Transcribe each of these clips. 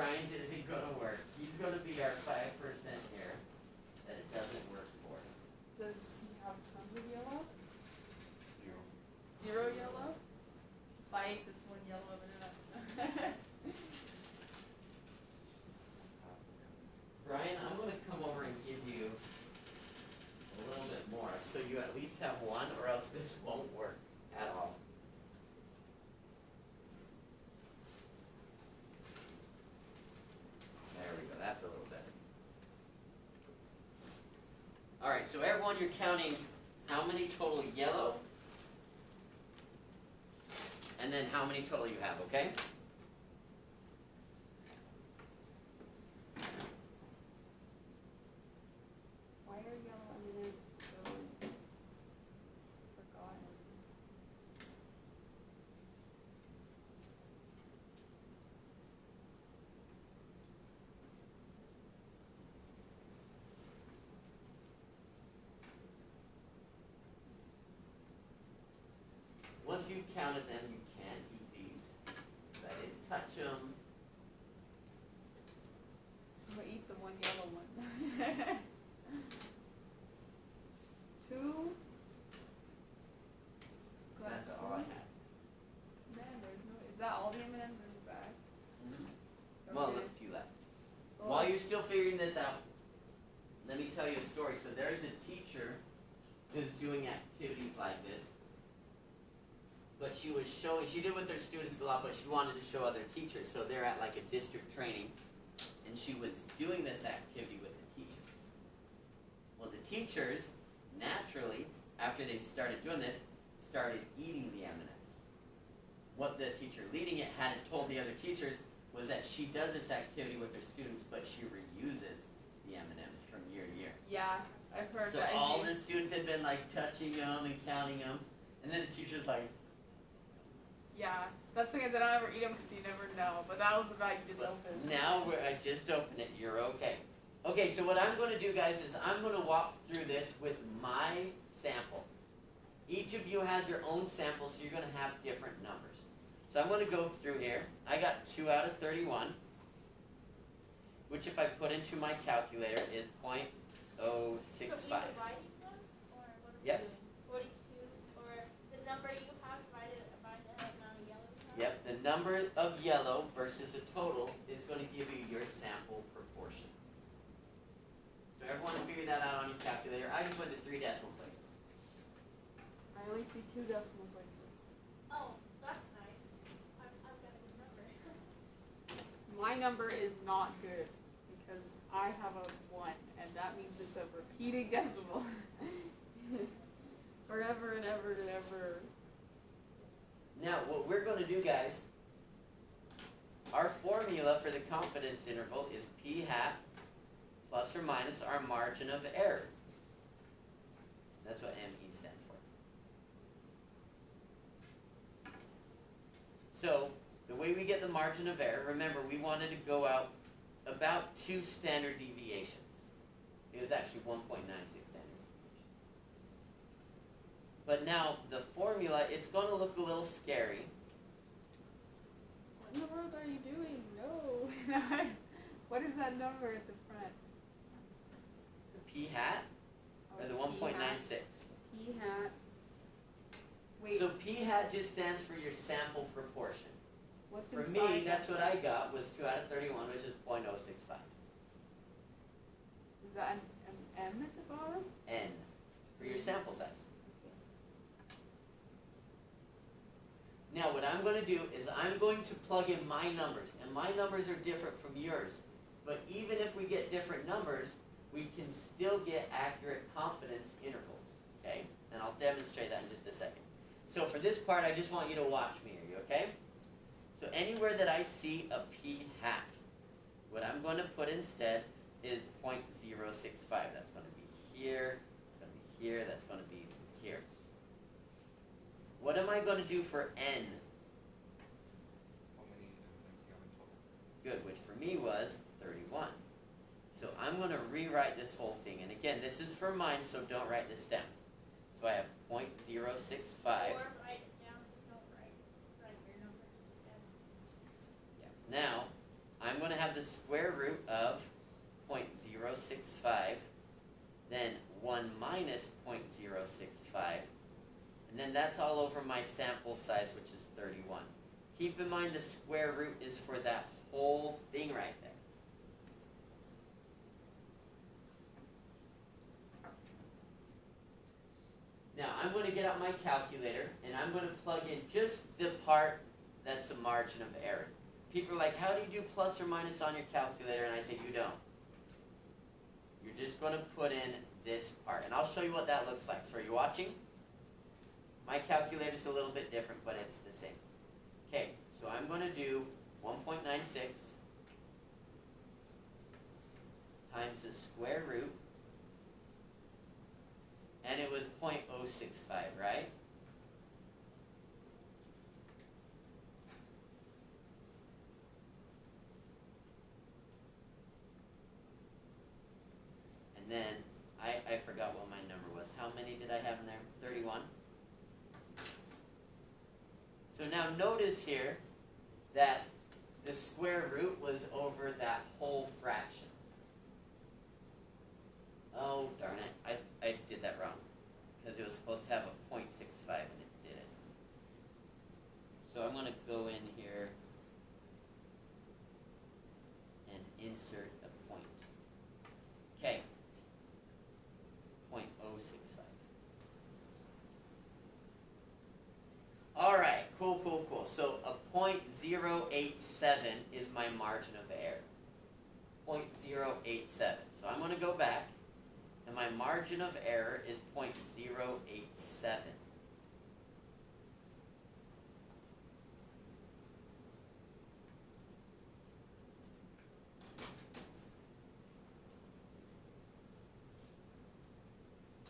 Brian's isn't gonna work. He's gonna be our 5% here that it doesn't work for. Does he have tons of yellow? 0. 0 yellow? If I ate this one yellow banana. Brian, I'm gonna come over and give you a little bit more, so you at least have one, or else this won't work at all. There we go, that's a little better. Alright, so everyone, you're counting how many total yellow, and then how many total you have, okay? Why are yellow M&Ms so forgotten? Once you've counted them, you can eat these. I didn't touch them. I'm gonna eat the one yellow one. 2. That's all I have. Man, there's no. Is that all the M&Ms in the bag? So Well, good. a few left. Oh. While you're still figuring this out, let me tell you a story. So there's a teacher who's doing activities like this. But she was showing, she did with her students a lot, but she wanted to show other teachers. So they're at like a district training, and she was doing this activity with the teachers. Well, the teachers, naturally, after they started doing this, started eating the M&Ms. What the teacher leading it hadn't told the other teachers was that she does this activity with her students, but she reuses the M&Ms from year to year. Yeah, I've heard So that. all the students had been like touching them and counting them, and then the teacher's like, Yeah, that's the thing is I don't ever eat them because you never know. But that was the bag you just "But opened. now I just opened it, you're okay. Okay, so what I'm going to do, guys, is I'm going to walk through this with my sample. Each of you has your own sample, so you're going to have different numbers. So I'm going to go through here. I got 2 out of 31, which if I put into my calculator is .065. So we dividing them, or what are we Yep. doing? 42, or the number you have divided by the amount of yellow you have? Yep, the number of yellow versus a total is going to give you your sample proportion. So everyone figure that out on your calculator. I just went to 3 decimal places. I only see 2 decimal places. Oh, that's nice. I've got a good number. My number is not good because I have a 1, and that means it's a repeating decimal. Forever and ever and ever. Now, what we're going to do, guys, our formula for the confidence interval is p hat plus or minus our margin of error. That's what ME stands for. So, the way we get the margin of error, remember we wanted to go out about 2 standard deviations. It was actually 1.96 standard deviations. But now, the formula, it's going to look a little scary. What in the world are you doing? No. What is that number at the front? The p hat, or the 1.96. P hat. Wait. So p hat just stands for your sample proportion. What's For inside me, that's that? what I got, was 2 out of 31, which is .065. Is that an M at the bottom? N, for your sample size. Now what I'm going to do is I'm going to plug in my numbers, and my numbers are different from yours. But even if we get different numbers, we can still get accurate confidence intervals, okay? And I'll demonstrate that in just a second. So for this part, I just want you to watch me, are you okay? So anywhere that I see a p hat, what I'm going to put instead is .065. That's going to be here, it's going to be here, that's going to be here. What am I going to do for n? How many M&Ms you have in total? Good, which for me was 31. So I'm going to rewrite this whole thing. And again, this is for mine, so don't write this down. So I have .065. Or write it down, don't write your number instead. Yeah. Now, I'm going to have the the square root of 0.065, then 1 minus 0.065, and then that's all over my sample size, which is 31. Keep in mind the square root is for that whole thing right there. Now, I'm going to get out my calculator, and I'm going to plug in just the part that's a margin of error. People are like, how do you do plus or minus on your calculator? And I say, you don't. You're just going to put in this part. And I'll show you what that looks like. So are you watching? My calculator's a little bit different, but it's the same. Okay, so I'm going to do 1.96 times the square root, and it was 0.065, right? And then, I forgot what my number was. How many did I have in there? 31? So now notice here that the square root was over that whole fraction. Oh, darn it. I did that wrong. Because it was supposed to have a 0.65 and it didn't. So I'm going to go in here and insert a point. Okay. 0.065. Alright, cool. So a 0.087 is my margin of error. 0.087. So I'm going to go back, and my margin of error is 0.087.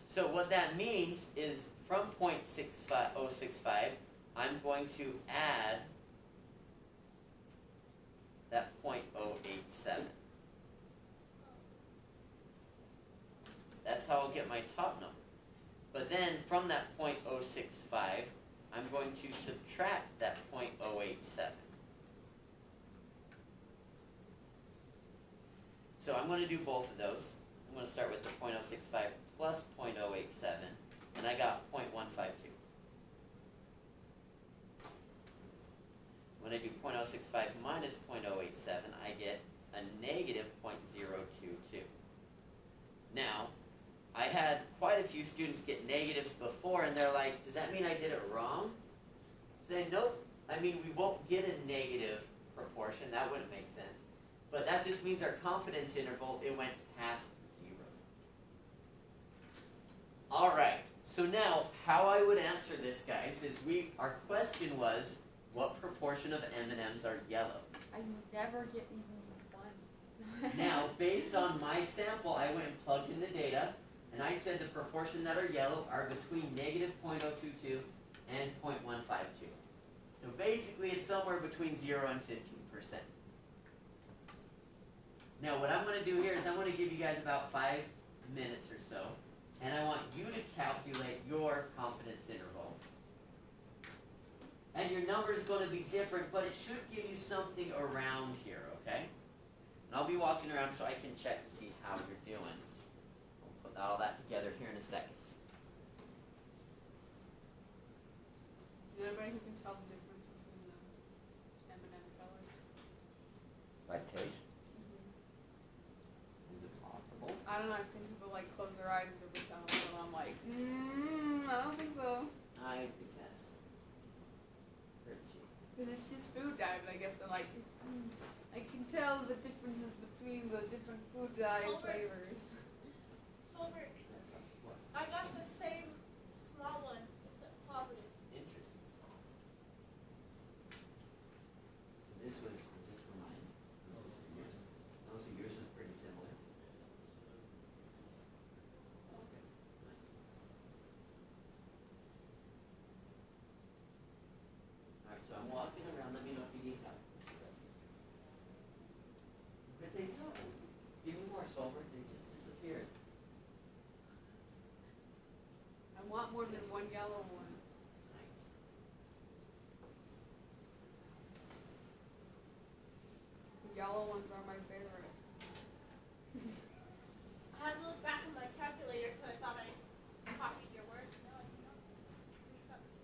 So what that means is from 0.065, I'm going to add that 0.087. That's how I'll get my top number. But then from that 0.065, I'm going to subtract that 0.087. So I'm going to do both of those. I'm going to start with the 0.065 plus 0.087, and I got 0.152. When I do 0.065 minus 0.087, I get a negative 0.022. Now, I had quite a few students get negatives before, and they're like, does that mean I did it wrong? Say, nope. I mean, we won't get a negative proportion. That wouldn't make sense. But that just means our confidence interval, it went past 0. Alright, so now, how I would answer this, guys, is our question was, what proportion of M&Ms are yellow? I never get even one. Now, based on my sample, I went and plugged in the data, and I said the proportion that are yellow are between negative 0.022 and 0.152. So basically, it's somewhere between 0 and 15%. Now, what I'm going to do here is I'm going to give you guys about 5 minutes or so, and I want you to calculate your confidence interval. And your number is going to be different, but it should give you something around here, okay? And I'll be walking around so I can check to see how you're doing. We'll put all that together here in a second. Is there anybody who can tell the difference between the M&M colors? By taste? Is it possible? I don't know, I've seen people like close their eyes and give the tone, and I'm like, I don't think so. I think that's pretty cheap. Because it's just food dye, but I guess they're like, I can tell the differences between the different food dye Sulfur. flavors. Silver. I got the same small one, except positive. Interesting. So this was this for mine? This is for yours? Oh, so yours was pretty similar. Okay, nice. Alright, so I'm walking around, let me know if you need help. Where'd they go? Give me more silver, they just disappeared. I want more than one yellow one. Nice. The yellow one ones are my favorite. I had to look back at my calculator because I thought I copied your work. No, I did not. Just got this.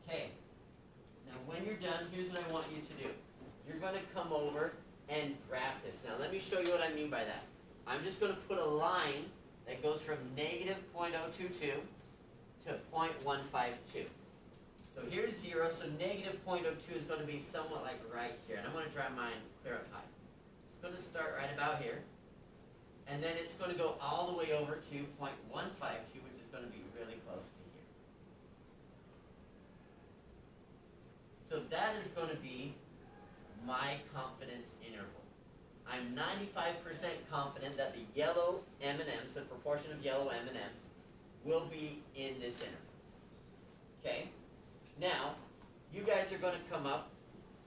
Okay. Now when you're done, here's what I want you to do. You're going to come over and graph this. Now let me show you what I mean by that. I'm just going to put a line that goes from negative 0.022 to 0.152. So here's 0, so negative 0.02 is going to be somewhat like right here. And I'm going to draw mine clear up high. It's going to start right about here. And then it's going to go all the way over to 0.152, which is going to be really close to here. So that is going to be my confidence interval. I'm 95% confident that the yellow M&Ms, the proportion of yellow M&Ms, will be in this interval. Okay? Now, you guys are going to come up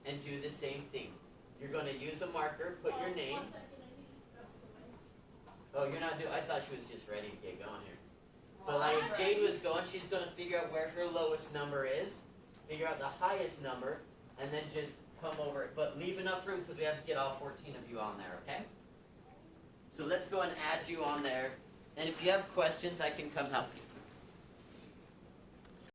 and do the same thing. You're going to use a marker, put your name. 1 second, I need to spell something. Oh, you're not doing, I thought she was just ready to get going here. But Well, like I'm Jade ready. was going, she's going to figure out where her lowest number is, figure out the highest number, and then just come over. But leave enough room because we have to get all 14 of you on there, okay? So let's go and add you on there. And if you have questions, I can come help you.